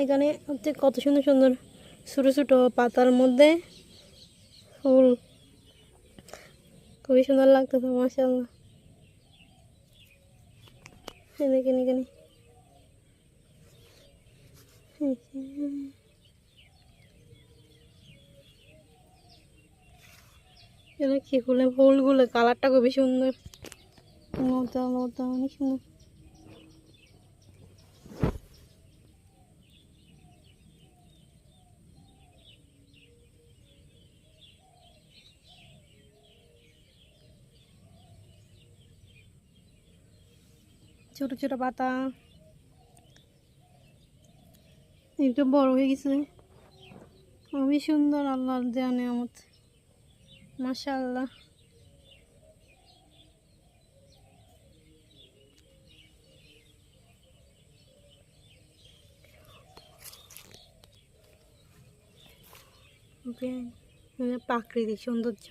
এখানে হচ্ছে কত সুন্দর সুন্দর ছোটো ছোটো পাতার মধ্যে ফুল, খুবই সুন্দর লাগতেছে মাশাআল্লাহ। দেখেন এখানে কি ফুলের ফুলগুলো কালারটা খুবই সুন্দর, মজা মজা অনেক সুন্দর। ছোট ছোট পাতা একটু বড় হয়ে গেছে, খুবই সুন্দর আল্লাহর দেওয়া নিয়ামত মাশাআল্লাহ। প্রাকৃতিক সৌন্দর্য।